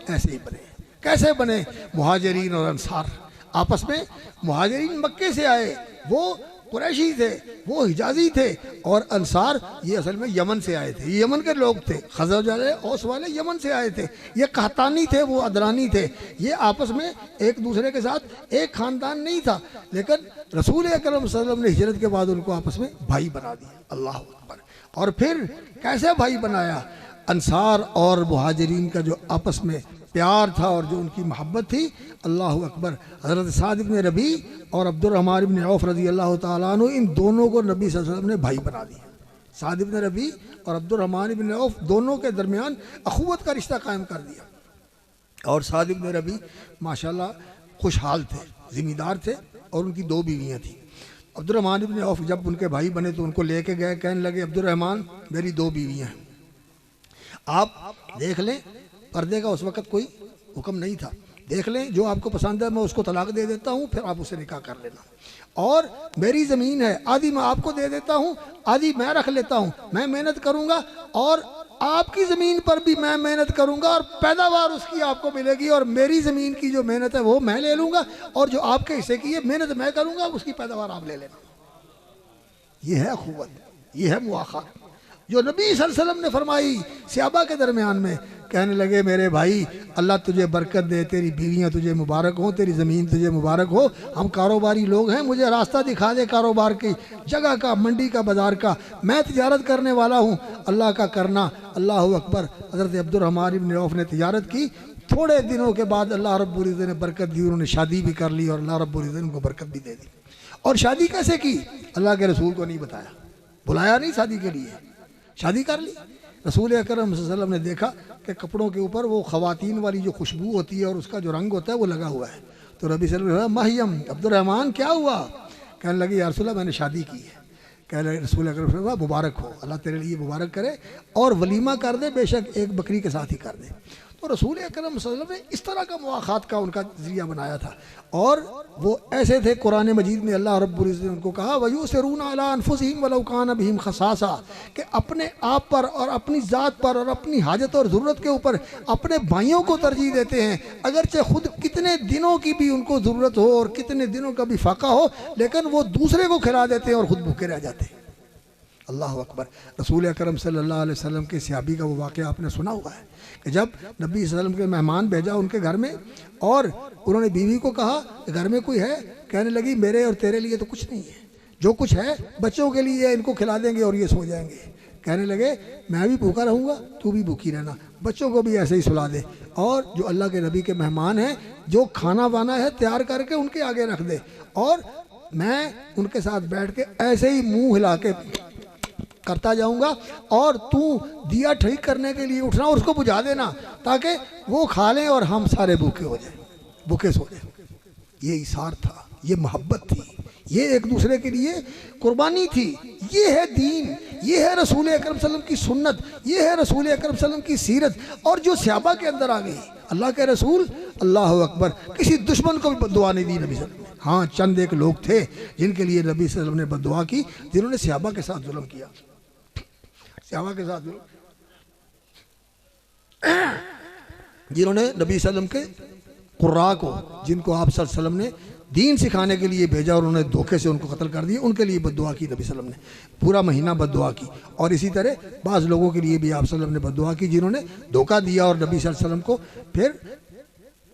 Speaker 1: ایسے ہی بنے۔ کیسے بنے؟ مہاجرین اور انصار آپس میں، مہاجرین مکے سے آئے، وہ قریشی تھے، وہ حجازی تھے، اور انصار یہ اصل میں یمن سے آئے تھے، یہ یمن کے لوگ تھے، خزرج والے اوس والے یمن سے آئے تھے، یہ قحطانی تھے، وہ عدنانی تھے، یہ آپس میں ایک دوسرے کے ساتھ ایک خاندان نہیں تھا، لیکن رسول اکرم صلی اللہ علیہ وسلم نے ہجرت کے بعد ان کو آپس میں بھائی بنا دیا۔ اللہ اکبر، اور پھر کیسے بھائی بنایا؟ انصار اور مہاجرین کا جو آپس میں پیار تھا اور جو ان کی محبت تھی، اللہ اکبر، حضرت سعد بن ربیع اور عبد الرحمن بن عوف رضی اللہ تعالیٰ عنہ، ان دونوں کو نبی صلی اللہ علیہ وسلم نے بھائی بنا دیا۔ سعد بن ربیع اور عبد الرحمن بن عوف دونوں کے درمیان اخوت کا رشتہ قائم کر دیا، اور سعد بن ربیع ماشاءاللہ خوشحال تھے، ذمہ دار تھے، اور ان کی 2 بیویاں تھیں۔ عبد الرحمن بن عوف جب ان کے بھائی بنے تو ان کو لے کے گئے، کہنے لگے عبد الرحمن میری 2 بیویاں ہیں، آپ دیکھ لیں، پردے کا اس وقت کوئی حکم نہیں تھا، دیکھ لیں جو آپ کو پسند ہے میں اس کو طلاق دے دیتا ہوں، پھر آپ اسے نکاح کر لینا، اور میری زمین ہے آدھی میں آپ کو دے دیتا ہوں، آدھی میں رکھ لیتا ہوں، میں محنت کروں گا اور آپ کی زمین پر بھی میں محنت کروں گا اور پیداوار اس کی آپ کو ملے گی، اور میری زمین کی جو محنت ہے وہ میں لے لوں گا، اور جو آپ کے حصے کی ہے محنت میں کروں گا، اس کی پیداوار آپ لے لینا۔ یہ ہے اخوت، یہ ہے مواخات جو نبی صلی اللہ علیہ وسلم نے فرمائی صحابہ کے درمیان میں۔ کہنے لگے میرے بھائی اللہ تجھے برکت دے، تیری بیویاں تجھے مبارک ہوں، تیری زمین تجھے مبارک ہو، ہم کاروباری لوگ ہیں، مجھے راستہ دکھا دے کاروبار کی جگہ کا، منڈی کا، بازار کا، میں تجارت کرنے والا ہوں، اللہ کا کرنا۔ اللہ اکبر۔ حضرت عبد الرحمن بن عوف نے تجارت کی، تھوڑے دنوں کے بعد اللہ رب العزت نے برکت دی، انہوں نے شادی بھی کر لی اور اللہ رب العزت نے ان کو برکت بھی دے دی۔ اور شادی کیسے کی؟ اللہ کے رسول کو نہیں بتایا، بلایا نہیں شادی کے لیے، شادی کر لی۔ رسول اکرم صلی اللہ علیہ وسلم نے دیکھا کہ کپڑوں کے اوپر وہ خواتین والی جو خوشبو ہوتی ہے اور اس کا جو رنگ ہوتا ہے وہ لگا ہوا ہے، تو نبی صلی اللہ علیہ وسلم مہیم عبد الرحمن کیا ہوا؟ کہنے لگے یا رسول اللہ میں نے شادی کی ہے۔ کہنے لگے رسول اکرم صلی اللہ علیہ وسلم مبارک ہو، اللہ تیرے لیے مبارک کرے، اور ولیمہ کر دے، بے شک ایک بکری کے ساتھ ہی کر دے۔ تو رسول اکرم صلی اللہ علیہ وسلم نے اس طرح کا مواخات کا ان کا ذریعہ بنایا تھا، اور وہ ایسے تھے۔ قرآن مجید میں اللہ رب العزت نے ان کو کہا وَيُؤْثِرُونَ عَلَىٰ أَنفُسِهِمْ وَلَوْ كَانَ بِهِمْ خَصَاصَةٌ، کہ اپنے آپ پر اور اپنی ذات پر اور اپنی حاجت اور ضرورت کے اوپر اپنے بھائیوں کو ترجیح دیتے ہیں، اگرچہ خود کتنے دنوں کی بھی ان کو ضرورت ہو اور کتنے دنوں کا بھی فاقہ ہو، لیکن وہ دوسرے کو کھلا دیتے ہیں اور خود بھوکے رہ جاتے ہیں۔ اللہ اکبر۔ رسول اکرم صلی اللہ علیہ وسلم کے صحابی کا وہ واقعہ آپ نے سنا ہوا ہے کہ جب نبی صلی اللہ علیہ وسلم کے مہمان بھیجا ان کے گھر میں، اور انہوں نے بیوی کو کہا کہ گھر میں کوئی ہے؟ کہنے لگی میرے اور تیرے لیے تو کچھ نہیں ہے، جو کچھ ہے بچوں کے لیے، ان کو کھلا دیں گے اور یہ سو جائیں گے۔ کہنے لگے میں بھی بھوکا رہوں گا، تو بھی بھوکی رہنا، بچوں کو بھی ایسے ہی سلا دے، اور جو اللہ کے نبی کے مہمان ہیں جو کھانا وانا ہے تیار کر کے ان کے آگے رکھ دے، اور میں ان کے ساتھ بیٹھ کے ایسے ہی منہ ہلا کے کرتا جاؤں گا، اور تو دیا ٹھیک کرنے کے لیے اٹھنا اور اس کو بجھا دینا تاکہ وہ کھا لیں اور ہم سارے بھوکے ہو جائیں، بھوکے سو جائیں۔ یہ ایثار تھا، یہ محبت تھی، یہ ایک دوسرے کے لیے قربانی تھی۔ یہ ہے دین، یہ ہے رسول اکرم صلی اللہ علیہ وسلم کی سنت، یہ ہے رسول اکرم صلی اللہ علیہ وسلم کی سیرت، اور جو صحابہ کے اندر آ گئی۔ اللہ کے رسول اللہ اکبر کسی دشمن کو بھی بد دعا نہیں دی نبی صلی اللہ علیہ وسلم۔ ہاں چند ایک لوگ تھے جن کے لیے نبی صلی اللہ علیہ وسلم نے بد دعا کی، جنہوں نے صحابہ کے ساتھ ظلم کیا، صحابہ کے ساتھ جنہوں نے نبی صلی اللہ علیہ وسلم کے قراء کو، جن کو آپ صلی اللہ علیہ وسلم نے دین سکھانے کے لیے بھیجا اور انہوں نے دھوکے سے ان کو قتل کر دیا، ان کے لیے بد دعا کی نبی صلی اللہ علیہ وسلم نے، پورا مہینہ بد دعا کی۔ اور اسی طرح بعض لوگوں کے لیے بھی آپ صلی اللہ علیہ وسلم نے بد دعا کی جنہوں نے دھوکہ دیا اور نبی صلی اللہ علیہ وسلم کو پھر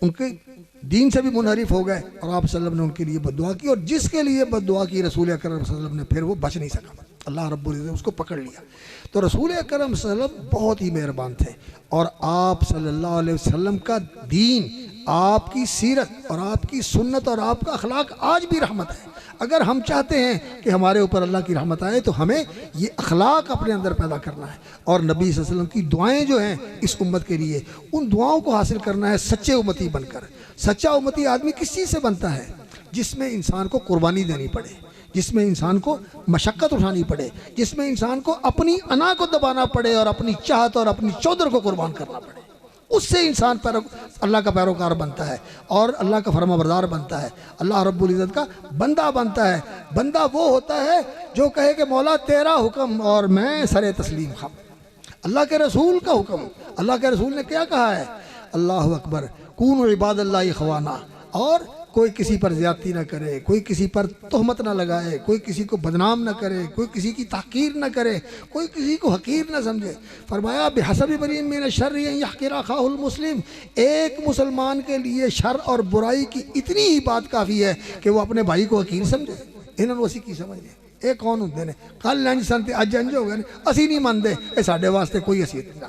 Speaker 1: ان کے دین سے بھی منحرف ہو گئے، اور آپ صلی اللہ علیہ وسلم نے ان کے لیے بد دعا کی، اور جس کے لیے بد دعا کی رسول اکرم صلی اللہ علیہ وسلم نے پھر وہ بچ نہیں سکا، اللہ رب العزت نے اس کو پکڑ لیا۔ تو رسول اکرم صلی اللہ علیہ وسلم بہت ہی مہربان تھے، اور آپ صلی اللہ علیہ وسلم کا دین، آپ کی سیرت اور آپ کی سنت اور آپ کا اخلاق آج بھی رحمت ہے۔ اگر ہم چاہتے ہیں کہ ہمارے اوپر اللہ کی رحمت آئے تو ہمیں یہ اخلاق اپنے اندر پیدا کرنا ہے، اور نبی صلی اللہ علیہ وسلم کی دعائیں جو ہیں اس امت کے لیے، ان دعاؤں کو حاصل کرنا ہے سچے امتی بن کر۔ سچا امتی آدمی کس چیز سے بنتا ہے؟ جس میں انسان کو قربانی دینی پڑے، جس میں انسان کو مشقت اٹھانی پڑے، جس میں انسان کو اپنی انا کو دبانا پڑے اور اپنی چاہت اور اپنی چودر کو قربان کرنا پڑے، اس سے انسان اللہ کا پیروکار بنتا ہے اور اللہ کا فرما بردار بنتا ہے، اللہ رب العزت کا بندہ بنتا ہے۔ بندہ وہ ہوتا ہے جو کہے کہ مولا تیرا حکم اور میں سر تسلیم خم۔ اللہ کے رسول کا حکم، اللہ کے رسول نے کیا کہا ہے؟ اللہ اکبر، کونوا عباد اللہ اخوانا، اور کوئی کسی پر زیادتی نہ کرے، کوئی کسی پر تہمت نہ لگائے، کوئی کسی کو بدنام نہ کرے، کوئی کسی کی تحقیر نہ کرے، کوئی کسی کو حقیر نہ سمجھے۔ فرمایا بحسب امرئ من الشر ان یحقر اخاہ المسلم، ایک مسلمان کے لیے شر اور برائی کی اتنی ہی بات کافی ہے کہ وہ اپنے بھائی کو حقیر سمجھے۔ انہوں نے اسی کی سمجھے یہ کون ہوتے ہیں؟ کل انج سنتے اج انج ہو گئے، اسی نہیں مانتے، یہ ساڈے واسطے کوئی حیثیت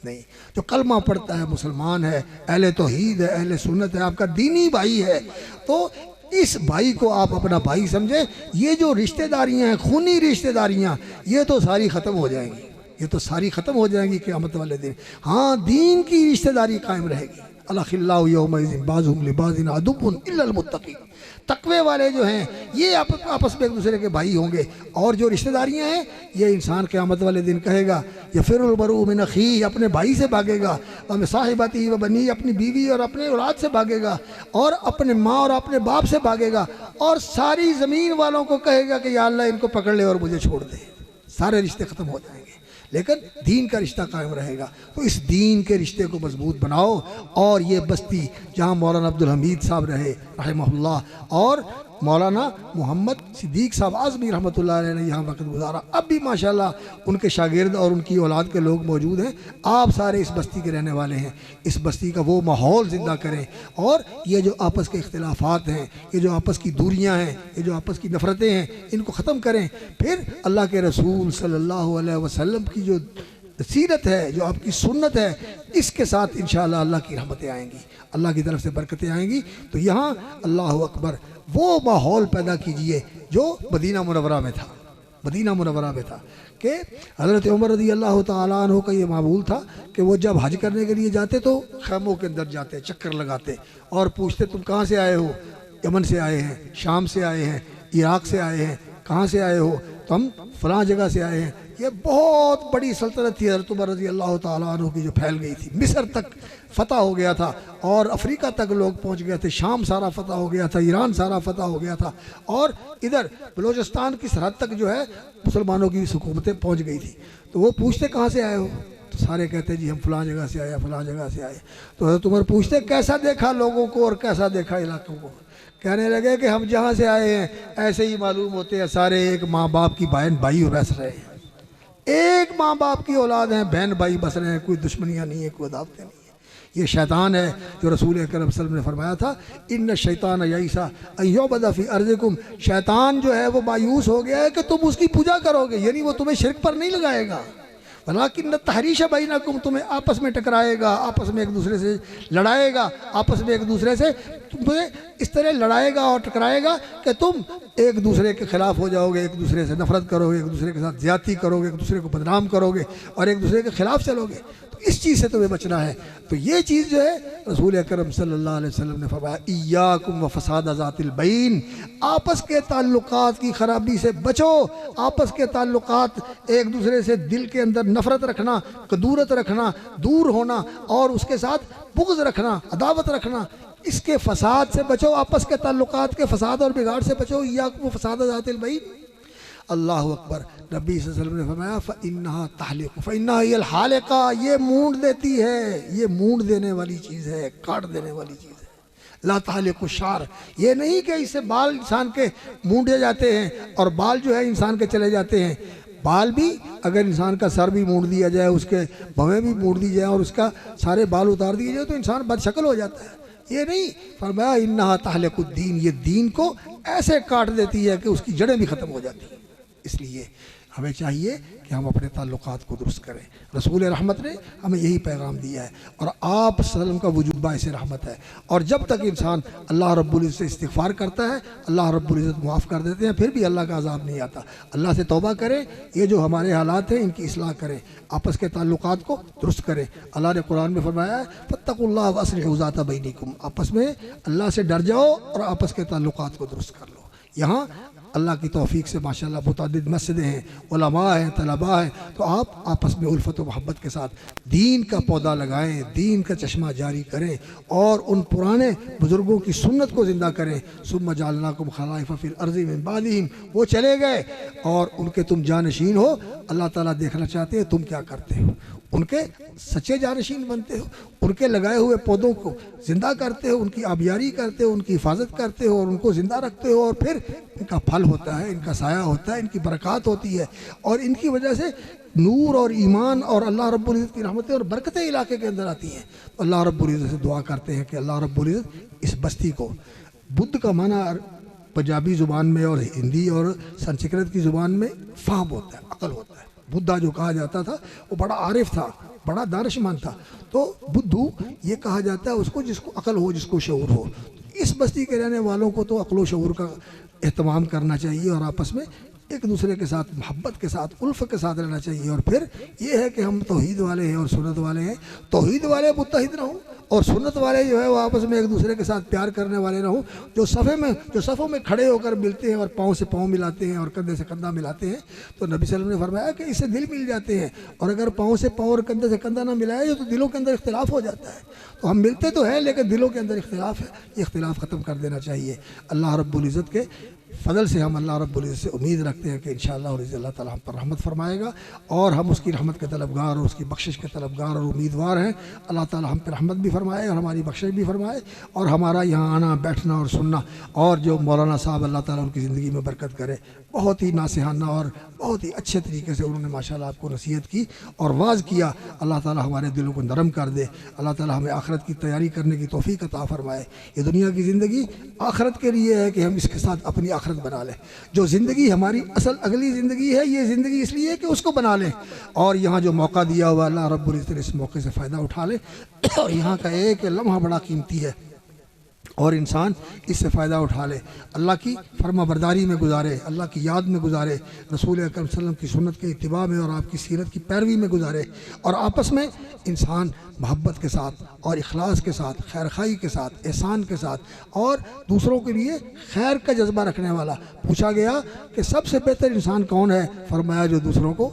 Speaker 1: نہیں۔ جو کلمہ پڑھتا ہے، مسلمان ہے، اہل توحید ہے، اہل سنت ہے، آپ کا دینی بھائی ہے، تو اس بھائی کو آپ اپنا بھائی سمجھیں۔ یہ جو رشتہ داریاں ہیں، خونی رشتہ داریاں، یہ تو ساری ختم ہو جائیں گی، یہ تو ساری ختم ہو جائیں گی قیامت والے دن۔ ہاں دین کی رشتہ داری قائم رہے گی۔ الاخلاء یومئذ بعضهم لبعض عدو الا المتقین، تقوی والے جو ہیں یہ آپس میں ایک دوسرے کے بھائی ہوں گے، اور جو رشتہ داریاں ہیں یہ انسان قیامت والے دن کہے گا یفر المرء من اخیہ، اپنے بھائی سے بھاگے گا، ومن صاحبتہ وبنیہ، اپنی بیوی اور اپنے اولاد سے بھاگے گا، اور اپنے ماں اور اپنے باپ سے بھاگے گا، اور ساری زمین والوں کو کہے گا کہ یا اللہ ان کو پکڑ لے اور مجھے چھوڑ دے۔ سارے رشتے ختم ہو جائیں گے، لیکن دین کا رشتہ قائم رہے گا۔ تو اس دین کے رشتے کو مضبوط بناؤ، اور یہ بستی جہاں مولانا عبدالحمید صاحب رہے رحمہ اللہ اور مولانا محمد صدیق صاحب اعظمی رحمۃ اللہ علیہ نے یہاں وقت گزارا، اب بھی ماشاءاللہ ان کے شاگرد اور ان کی اولاد کے لوگ موجود ہیں۔ آپ سارے اس بستی کے رہنے والے ہیں، اس بستی کا وہ ماحول زندہ کریں، اور یہ جو آپس کے اختلافات ہیں، یہ جو آپس کی دوریاں ہیں، یہ جو آپس کی نفرتیں ہیں، ان کو ختم کریں۔ پھر اللہ کے رسول صلی اللہ علیہ وسلم کی جو سیرت ہے، جو آپ کی سنت ہے، اس کے ساتھ انشاءاللہ اللہ کی رحمتیں آئیں گی، اللہ کی طرف سے برکتیں آئیں گی۔ تو یہاں اللہ اکبر وہ ماحول پیدا کیجئے جو مدینہ منورہ میں تھا، مدینہ منورہ میں تھا کہ حضرت عمر رضی اللہ تعالیٰ عنہ کا یہ معمول تھا کہ وہ جب حج کرنے کے لیے جاتے تو خیموں کے اندر جاتے، چکر لگاتے اور پوچھتے تم کہاں سے آئے ہو؟ یمن سے آئے ہیں، شام سے آئے ہیں، عراق سے آئے ہیں، کہاں سے آئے ہو؟ تو ہم فلاں جگہ سے آئے ہیں۔ یہ بہت بڑی سلطنت تھی حضرت عمر رضی اللہ تعالیٰ عنہ کی جو پھیل گئی تھی، مصر تک فتح ہو گیا تھا اور افریقہ تک لوگ پہنچ گئے تھے، شام سارا فتح ہو گیا تھا، ایران سارا فتح ہو گیا تھا، اور ادھر بلوچستان کی سرحد تک جو ہے مسلمانوں کی حکومتیں پہنچ گئی تھی۔ تو وہ پوچھتے کہاں سے آئے ہو؟ تو سارے کہتے جی ہم فلاں جگہ سے آئے، فلاں جگہ سے آئے۔ تو حضرت عمر پوچھتے کیسا دیکھا لوگوں کو اور کیسا دیکھا علاقوں کو؟ کہنے لگے کہ ہم جہاں سے آئے ہیں ایسے ہی معلوم ہوتے ہیں، سارے ایک ماں باپ کی بہن بھائی بس رہے ہیں، ایک ماں باپ کی اولاد ہیں، بہن بھائی بس رہے ہیں، کوئی دشمنیاں نہیں ہے، کوئی عداوتیں نہیں ہیں۔ یہ شیطان ہے جو رسول اکرم صلی اللہ علیہ وسلم نے فرمایا تھا ان الشیطان یئس ان یعبد فی ارضکم، شیطان جو ہے وہ مایوس ہو گیا ہے کہ تم اس کی پوجا کرو گے، یعنی وہ تمہیں شرک پر نہیں لگائے گا، ولیکن التحریش بینکم، تمہیں آپس میں ٹکرائے گا، آپس میں ایک دوسرے سے لڑائے گا، آپس میں ایک دوسرے سے تمہیں اس طرح لڑائے گا اور ٹکرائے گا کہ تم ایک دوسرے کے خلاف ہو جاؤ گے، ایک دوسرے سے نفرت کرو گے، ایک دوسرے کے ساتھ زیادتی کرو گے، ایک دوسرے کو بدنام کرو گے اور ایک دوسرے کے خلاف چلو گے۔ تو اس چیز سے تمہیں بچنا ہے۔ تو یہ چیز جو ہے رسول اکرم صلی اللہ علیہ وسلم نے فرمایا ایاکم وفساد ذات البین، آپس کے تعلقات کی خرابی سے بچو، آپس کے تعلقات ایک دوسرے سے دل کے اندر نفرت رکھنا، کدورت رکھنا، دور ہونا اور اس کے ساتھ بغض رکھنا، عداوت رکھنا، اس کے فساد سے بچو، آپس کے تعلقات کے فساد اور بگاڑ سے بچو۔ ایاکم وفساد ذات البین، اللہ اکبر۔ نبی صلی اللہ علیہ وسلم نے فرمایا فَإِنَّهَا تَحْلِقُ فَإِنَّهَا هِيَ الْحَالِقَةُ، یہ مونڈ دیتی ہے، یہ مونڈ دینے والی چیز ہے، کاٹ دینے والی چیز ہے۔ لا تحلق الشعر، یہ نہیں کہ اس سے بال انسان کے مونڈے جاتے ہیں اور بال جو ہے انسان کے چلے جاتے ہیں، بال بھی اگر انسان کا سر بھی مونڈ دیا جائے، اس کے بھویں بھی مونڈ دی جائے اور اس کا سارے بال اتار دیے جائے تو انسان بد شکل ہو جاتا ہے۔ یہ نہیں، فرمایا انہا تحلق الدین، یہ دین کو ایسے کاٹ دیتی ہے کہ اس کی جڑیں بھی ختم ہو جاتی ہیں۔ اس لیے ہمیں چاہیے کہ ہم اپنے تعلقات کو درست کریں۔ رسول رحمت نے ہمیں یہی پیغام دیا ہے، اور آپ صلی اللہ علیہ وسلم کا وجود باعث رحمت ہے، اور جب تک انسان اللہ رب العزت سے استغفار کرتا ہے اللہ رب العزت معاف کر دیتے ہیں، پھر بھی اللہ کا عذاب نہیں آتا۔ اللہ سے توبہ کریں، یہ جو ہمارے حالات ہیں ان کی اصلاح کریں، آپس کے تعلقات کو درست کریں۔ اللہ نے قرآن میں فرمایا ہے فاتقوا اللہ واصلحوا ذات بینکم، آپس میں اللہ سے ڈر جاؤ اور آپس کے تعلقات کو درست کر لو۔ یہاں اللہ کی توفیق سے ماشاءاللہ متعدد مسجدیں ہیں، علماء ہیں، طلباء ہیں، تو آپ آپس میں الفت و محبت کے ساتھ دین کا پودا لگائیں، دین کا چشمہ جاری کریں اور ان پرانے بزرگوں کی سنت کو زندہ کریں۔ ثم جعلناکم خلائف فی الارض من بعدہم، وہ چلے گئے اور ان کے تم جانشین ہو، اللہ تعالیٰ دیکھنا چاہتے ہیں تم کیا کرتے ہو، ان کے سچے جانشین بنتے ہو، ان کے لگائے ہوئے پودوں کو زندہ کرتے ہو، ان کی آبیاری کرتے ہو، ان کی حفاظت کرتے ہو اور ان کو زندہ رکھتے ہو، اور پھر ان کا پھل ہوتا ہے، ان کا سایہ ہوتا ہے، ان کی برکات ہوتی ہے، اور ان کی وجہ سے نور اور ایمان اور اللہ رب العزت کی رحمتیں اور برکتیں علاقے کے اندر آتی ہیں۔ تو اللہ رب العزت سے دعا کرتے ہیں کہ اللہ رب العزت اس بستی کو، بدھ کا معنی پنجابی زبان میں اور ہندی اور سنسکرت کی زبان میں فہم ہوتا ہے، عقل ہوتا ہے۔ بدھا جو کہا جاتا تھا وہ بڑا عارف تھا، بڑا دانشمند تھا، تو بدھو یہ کہا جاتا ہے اس کو جس کو عقل ہو، جس کو شعور ہو۔ اس بستی کے رہنے والوں کو تو عقل و شعور کا اہتمام کرنا چاہیے اور آپس میں ایک دوسرے کے ساتھ محبت کے ساتھ الفت کے ساتھ رہنا چاہیے۔ اور پھر یہ ہے کہ ہم توحید والے ہیں اور سنت والے ہیں، توحید والے متحد نہ ہوں اور سنت والے جو ہے وہ آپس میں ایک دوسرے کے ساتھ پیار کرنے والے نہ ہوں، جو صفوں میں کھڑے ہو کر ملتے ہیں اور پاؤں سے پاؤں ملاتے ہیں اور کندھے سے کندھا ملاتے ہیں۔ تو نبی صلی اللہ علیہ وسلم نے فرمایا کہ اس سے دل مل جاتے ہیں، اور اگر پاؤں سے پاؤں اور کندھے سے کندھا نہ ملائے تو دلوں کے اندر اختلاف ہو جاتا ہے۔ تو ہم ملتے تو ہیں لیکن دلوں کے اندر اختلاف ہے، یہ اختلاف ختم کر دینا چاہیے۔ اللہ رب العزت کے فضل سے ہم اللہ رب العزت سے امید رکھتے ہیں کہ انشاءاللہ اللہ تعالیٰ ہم پر رحمت فرمائے گا، اور ہم اس کی رحمت کے طلبگار اور اس کی بخشش کے طلبگار اور امیدوار ہیں۔ اللہ تعالیٰ ہم پہ رحمت بھی فرمائے اور ہماری بخشش بھی فرمائے، اور ہمارا یہاں آنا بیٹھنا اور سننا، اور جو مولانا صاحب اللہ تعالیٰ ان کی زندگی میں برکت کرے، بہت ہی ناصحانہ اور بہت ہی اچھے طریقے سے انہوں نے ماشاءاللہ آپ کو نصیحت کی اور واعظ کیا۔ اللہ تعالیٰ ہمارے دلوں کو نرم کر دے، اللہ تعالیٰ ہمیں آخرت کی تیاری کرنے کی توفیق عطا فرمائے۔ یہ دنیا کی زندگی آخرت کے لیے ہے کہ ہم اس کے ساتھ اپنی آخرت بنا لیں۔ جو زندگی ہماری اصل اگلی زندگی ہے، یہ زندگی اس لیے ہے کہ اس کو بنا لیں، اور یہاں جو موقع دیا ہوا اللہ رب العزت نے اس موقع سے فائدہ اٹھا لے، اور یہاں کا ایک لمحہ بڑا قیمتی ہے اور انسان اس سے فائدہ اٹھا لے، اللہ کی فرما برداری میں گزارے، اللہ کی یاد میں گزارے، رسول اکرم صلی اللہ علیہ وسلم کی سنت کے اتباع میں اور آپ کی سیرت کی پیروی میں گزارے، اور آپس میں انسان محبت کے ساتھ اور اخلاص کے ساتھ، خیر خواہی کے ساتھ، احسان کے ساتھ، اور دوسروں کے لیے خیر کا جذبہ رکھنے والا۔ پوچھا گیا کہ سب سے بہتر انسان کون ہے؟ فرمایا جو دوسروں کو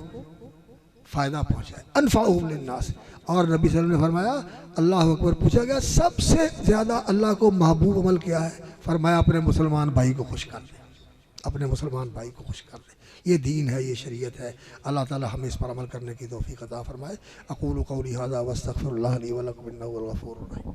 Speaker 1: فائدہ پہنچائے، انفعہم للناس۔ اور نبی صلی اللہ علیہ وسلم نے فرمایا اللہ اکبر، پوچھا گیا سب سے زیادہ اللہ کو محبوب عمل کیا ہے؟ فرمایا اپنے مسلمان بھائی کو خوش کر دے، اپنے مسلمان بھائی کو خوش کر دے۔ یہ دین ہے، یہ شریعت ہے۔ اللہ تعالی ہمیں اس پر عمل کرنے کی توفیق عطا فرمائے۔ اقول قولی ھذا واستغفر اللہ لی ولکم انہ هو الغفور الرحیم۔